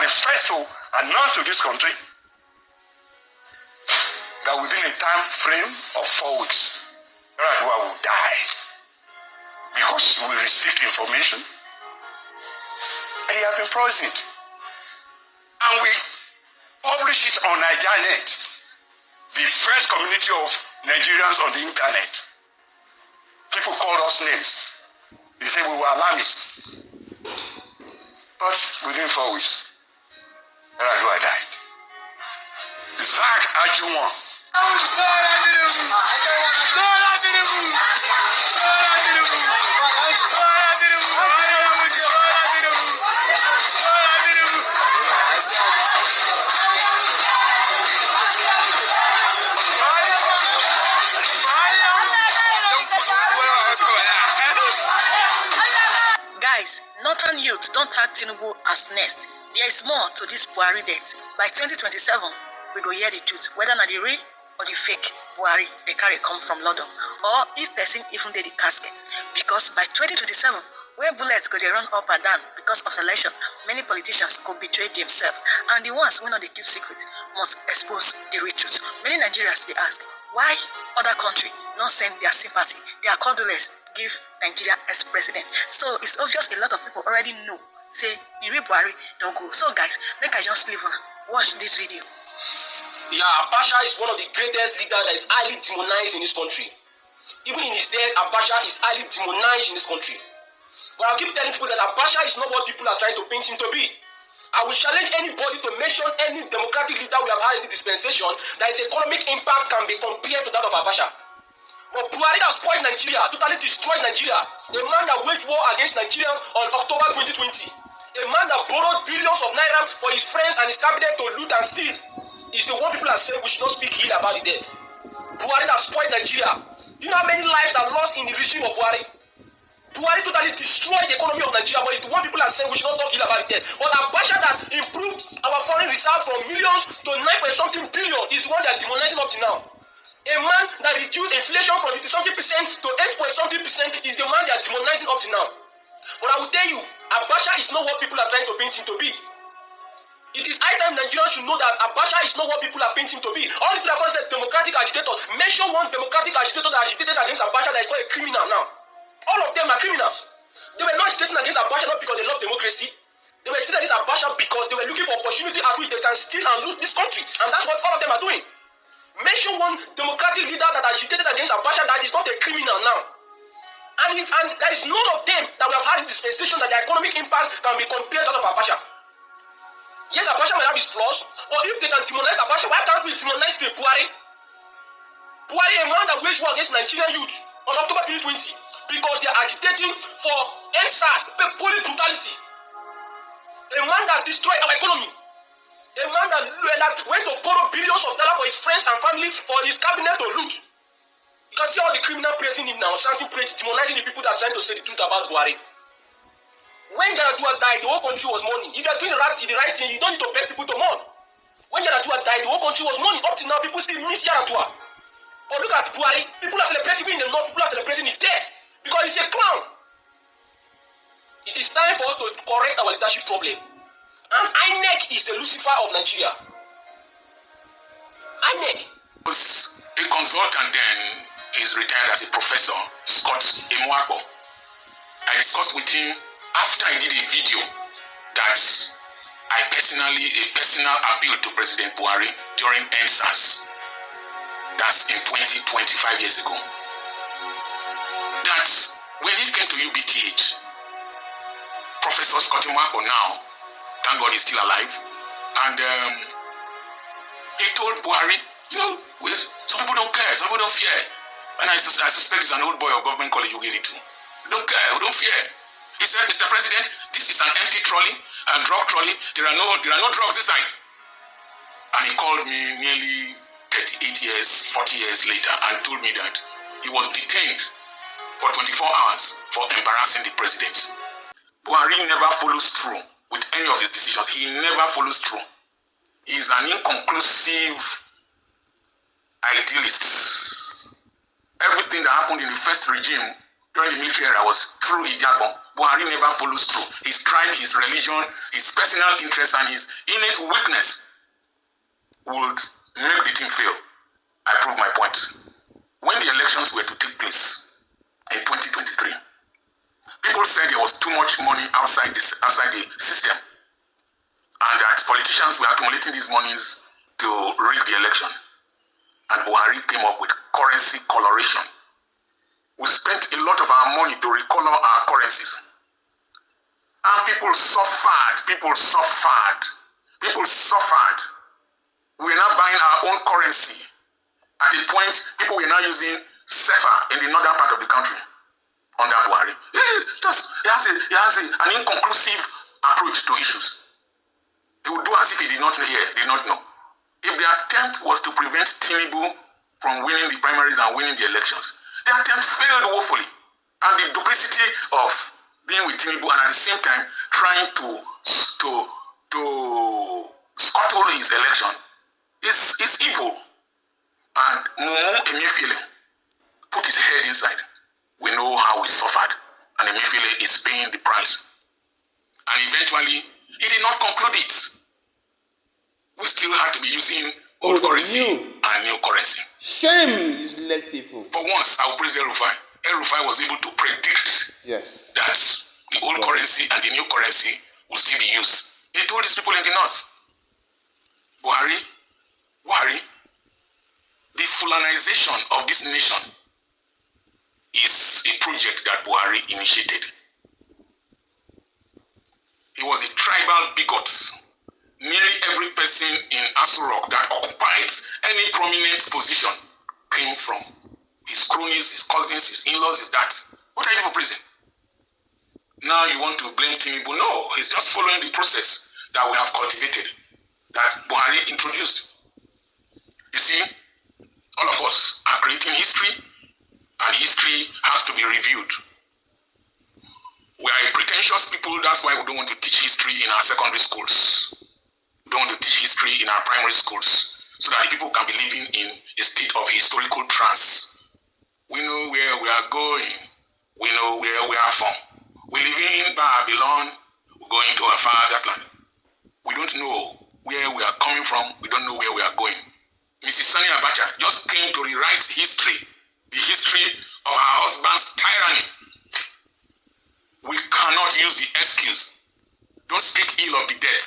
the first to announce to this country that within a time frame of 4 weeks, Yar'Adua will die because we received information and he has been poisoned. And we publish it on Nigerian, the first community of Nigerians on the internet. People called us names. They said we were alarmists. But within 4 weeks, Yar'Adua died. Zach Ajuwon. Guys, Northern youth don't tag Tinubu as next. There is more to this Buhari death. By 2027, we go hear the truth, whether na the real or the fake Buhari they carry come from London, or if person even did the casket. Because by 2027, when bullets go they run up and down because of election, many politicians could betray themselves, and the ones who know they keep secrets must expose the real truth. Many Nigerians they ask, why other country not send their sympathy, their condolence give Nigeria as president? So it's obvious a lot of people already know, say the real Buhari don't go. So guys, make I just leave on. Watch this video. Yeah, Abacha is one of the greatest leaders that is highly demonized in this country. Even in his death, Abacha is highly demonized in this country. But I'll keep telling people that Abacha is not what people are trying to paint him to be. I will challenge anybody to mention any democratic leader we have had in the dispensation that his economic impact can be compared to that of Abacha. But Buhari has spoiled Nigeria, totally destroyed Nigeria. A man that waged war against Nigerians on October 2020. A man that borrowed billions of naira for his friends and his cabinet to loot and steal. Is the one people are saying we should not speak ill about the death. Buhari has spoiled Nigeria. You know how many lives that lost in the regime of Buhari? Buhari totally destroyed the economy of Nigeria, but it's the one people are saying we should not talk ill about the death. But Abacha that improved our foreign reserve from millions to 9.something billion is the one they are demonizing up to now. A man that reduced inflation from 50-something% to 8.something% is the man they are demonizing up to now. But I will tell you, Abacha is not what people are trying to paint him to be. It is high time Nigerians should know that Abacha is not what people are painting to be. All the people are going to say democratic agitators. Mention one democratic agitator that agitated against Abacha that is not a criminal now. All of them are criminals. They were not agitating against Abacha not because they love democracy. They were agitating against Abacha because they were looking for opportunity at which they can steal and loot this country. And that's what all of them are doing. Mention one democratic leader that agitated against Abacha that is not a criminal now. And there is none of them that we have had in dispensation that the economic impact can be compared to that of Abacha. Yes, Abacha might have his flaws, but if they can demonize Abacha, why can't we demonize the Buhari? Buhari, a man that waged war against Nigerian youth on October 2020 because they are agitating for NSAS, police brutality. A man that destroyed our economy. A man that went to borrow billions of dollars for his friends and family, for his cabinet to loot. You can see all the criminals praising him now, chanting praise, demonizing the people that are trying to say the truth about Buhari. When Yar'Adua died, the whole country was mourning. If you are doing the right thing, you don't need to beg people to mourn. When Yar'Adua died, the whole country was mourning. Up till now, people still miss Yar'Adua. But look at Buhari. People are celebrating in the north. People are celebrating his death because he's a clown. It is time for us to correct our leadership problem. And INEC is the Lucifer of Nigeria. INEC was a consultant then. He's retired as a professor, Scâtt. I discussed with him after I did a video that a personal appeal to President Buhari during NSAS, that's in 25 years ago, that when he came to UBTH, Professor Scâtt now, thank God he's still alive, and he told Buhari, you know, some people don't care, some people don't fear. And I suspect it's an old boy of government college you get it to. Don't care, we don't fear. He said, Mr. President, this is an empty trolley, a drug trolley. There are no drugs inside. And he called me nearly 38 years, 40 years later and told me that he was detained for 24 hours for embarrassing the president. Buhari never follows through with any of his decisions. He never follows through. He is an inconclusive idealist. Everything that happened in the first regime during the military era was through Ijabon. Buhari never follows through. His tribe, his religion, his personal interest, and his innate weakness would make the thing fail. I prove my point. When the elections were to take place in 2023, people said there was too much money outside the system, and that politicians were accumulating these monies to rig the election. And Buhari came up with currency coloration. We spent a lot of our money to recolor our currencies. And people suffered. We're now buying our own currency. At a point, people were now using CFA in the northern part of the country under Buhari. He has an inconclusive approach to issues. He would do as if he did not know. If the attempt was to prevent Tinubu from winning the primaries and winning the elections, the attempt failed woefully. And the duplicity of being with Tinubu and at the same time trying to scuttle his election is evil. And Mumu Emefiele put his head inside. We know how he suffered, and Emefiele is paying the price. And eventually, he did not conclude it. We still had to be using old currency and new currency. Shame, useless people. For once, I will praise El-Rufai. El-Rufai was able to predict that the old currency and the new currency will still be used. He told his people in the north, Buhari, the Fulanization of this nation is a project that Buhari initiated. He was a tribal bigot. Nearly every person in Aso Rock that occupied any prominent position came from his cronies, his cousins, his in-laws, his that. What are you praising? Now you want to blame Tinubu? No, he's just following the process that we have cultivated, that Buhari introduced. You see, all of us are creating history, and history has to be reviewed. We are a pretentious people, that's why we don't want to teach history in our secondary schools. We don't want to teach history in our primary schools, so that the people can be living in a state of historical trance. We know where we are going. We know where we are from. We live in Babylon. We're going to our father's land. We don't know where we are coming from. We don't know where we are going. Mrs. Sani Abacha just came to rewrite history, the history of her husband's tyranny. We cannot use the excuse. Don't speak ill of the dead.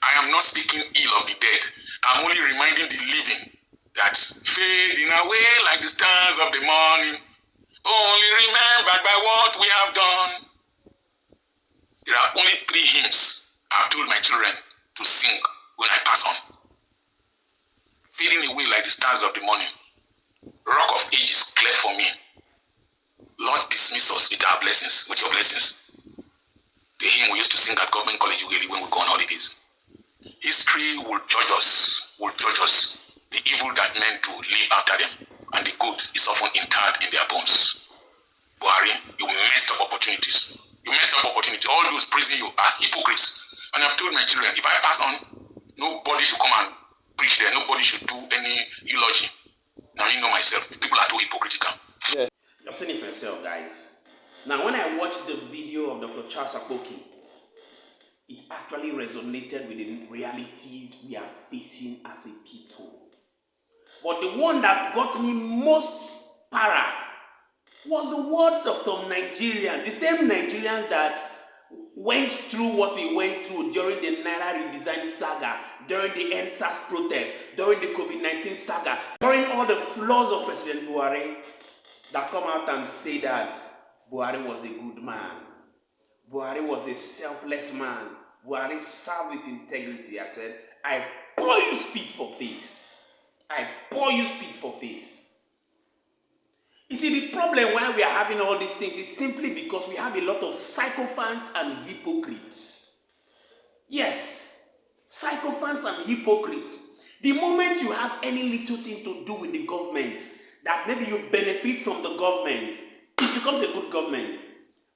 I am not speaking ill of the dead. I'm only reminding the living that fading away like the stars of the morning, only remembered by what we have done. There are only 3 hymns I've told my children to sing when I pass on. Fading away like the stars of the morning. Rock of ages clear for me. Lord, dismiss us with our blessings, with your blessings. The hymn we used to sing at Government College Ughelli when we go on holidays. History will judge us, the evil that men do live after them, and the good is often interred in their bones. Buhari, you messed up opportunities. All those praising you are hypocrites. And I've told my children, if I pass on, nobody should come and preach there. Nobody should do any eulogy. Now you know myself. People are too hypocritical. Yeah. You've seen it for yourself, guys. Now, when I watched the video of Dr. Charles Akpoki, it actually resonated with the realities we are facing as a people. But the one that got me most para was the words of some Nigerians, the same Nigerians that went through what we went through during the Naira redesign saga, during the NSAS protest, during the COVID-19 saga, during all the flaws of President Buhari, that come out and say that Buhari was a good man. Buhari was a selfless man. Buhari served with integrity. I said, I pour you spit for face. I pour you spit for face. You see, the problem why we are having all these things is simply because we have a lot of sycophants and hypocrites. Yes, sycophants and hypocrites. The moment you have any little thing to do with the government, that maybe you benefit from the government, it becomes a good government.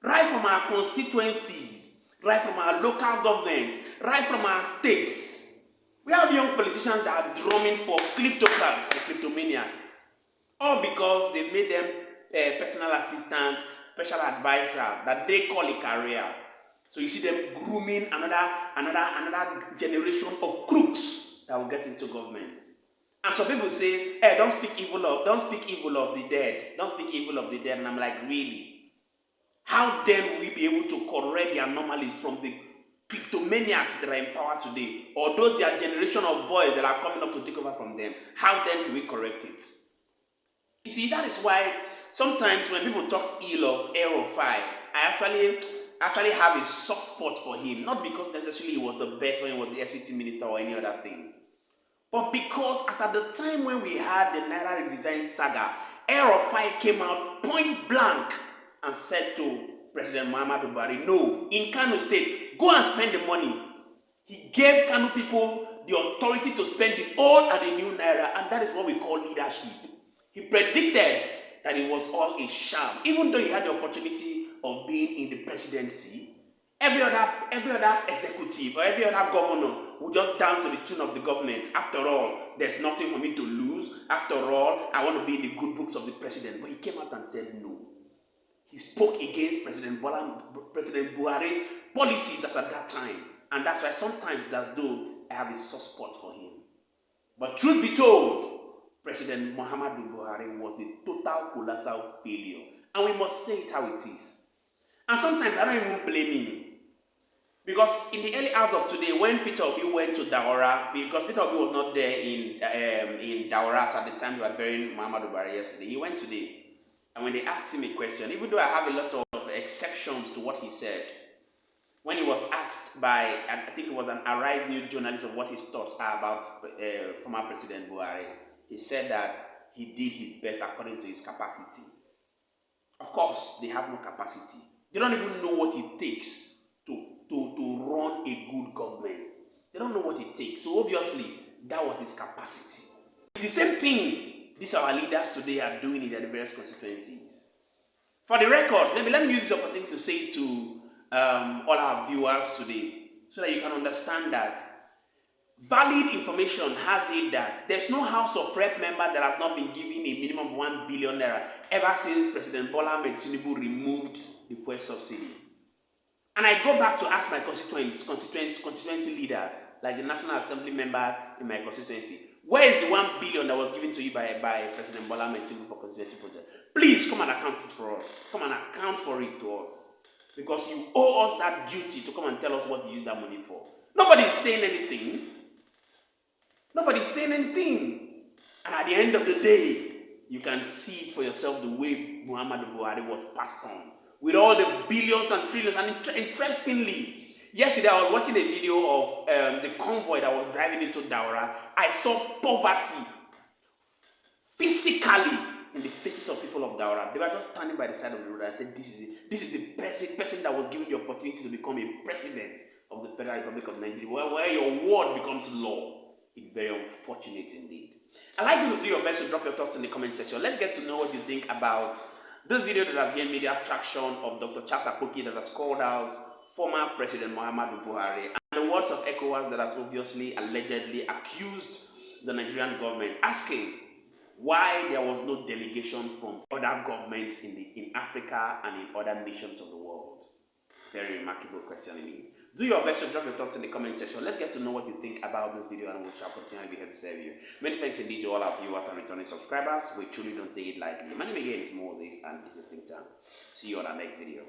Right from our constituencies, right from our local government, right from our states. We have young politicians that are drumming for kleptocrats and kleptomaniacs. All because they made them personal assistants, special advisor that they call a career. So you see them grooming another generation of crooks that will get into government. And some people say, hey, don't speak evil of the dead. Don't speak evil of the dead. And I'm like, really? How then will we be able to correct the anomalies from the kleptomaniacs that are in power today, or those their generation of boys that are coming up to take over from them? How then do we correct it? You see, that is why sometimes when people talk ill of El-Rufai, I actually have a soft spot for him, not because necessarily he was the best when he was the FCT minister or any other thing, but because as at the time when we had the Naira redesign saga, El-Rufai came out point blank and said to President Muhammadu Buhari, no, in Kano State, go and spend the money. He gave Kano people the authority to spend the old and the new Naira, and that is what we call leadership. He predicted that it was all a sham. Even though he had the opportunity of being in the presidency, every other executive or every other governor would just dance to the tune of the government. After all, there's nothing for me to lose. After all, I want to be in the good books of the president. But he came out and said no. He spoke against President Buhari's policies as at that time. And that's why sometimes it's as though I have a soft spot for him. But truth be told, President Muhammadu Buhari was a total colossal failure. And we must say it how it is. And sometimes I don't even blame him. Because in the early hours of today, when Peter Obi went to Daura, because Peter Obi was not there in Daura at the time we were burying Muhammadu Buhari yesterday, he went today. And when they asked him a question, even though I have a lot of exceptions to what he said, when he was asked by, I think it was an Arise News journalist of what his thoughts are about former President Buhari, he said that he did his best according to his capacity. Of course, they have no capacity. They don't even know what it takes to run a good government. They don't know what it takes. So obviously, that was his capacity. It's the same thing these our leaders today are doing in their various constituencies. For the record, let me use this opportunity to say to all our viewers today, so that you can understand that valid information has it that there's no House of Rep member that has not been given a minimum of 1 billion naira ever since President Bola Ahmed Tinubu removed the fuel subsidy. And I go back to ask my constituency leaders, like the National Assembly members in my constituency, where is the 1 billion that was given to you by President Bola Ahmed Tinubu for constituency project? Please come and account it for us. Come and account for it to us. Because you owe us that duty to come and tell us what you use that money for. Nobody's saying anything. Nobody's saying anything. And at the end of the day, you can see it for yourself the way Muhammadu Buhari was passed on. With all the billions and trillions. And interestingly, yesterday I was watching a video of the convoy that was driving into Daura. I saw poverty physically in the faces of people of Daura. They were just standing by the side of the road. I said, this is the person that was given the opportunity to become a president of the Federal Republic of Nigeria, where your word becomes law. It's very unfortunate indeed. I'd like you to do your best to drop your thoughts in the comment section. Let's get to know what you think about this video that has gained media traction of Dr. Akpoki that has called out former President Muhammadu Buhari, and the words of ECOWAS that has obviously allegedly accused the Nigerian government, asking why there was no delegation from other governments in Africa and in other nations of the world. Very remarkable question indeed. Do your best to drop your thoughts in the comment section. Let's get to know what you think about this video, and we shall continue to be here to serve you. Many thanks indeed to all our viewers and returning subscribers. We truly don't take it lightly. My name again is Moses, and this is Dêãťh. See you on our next video.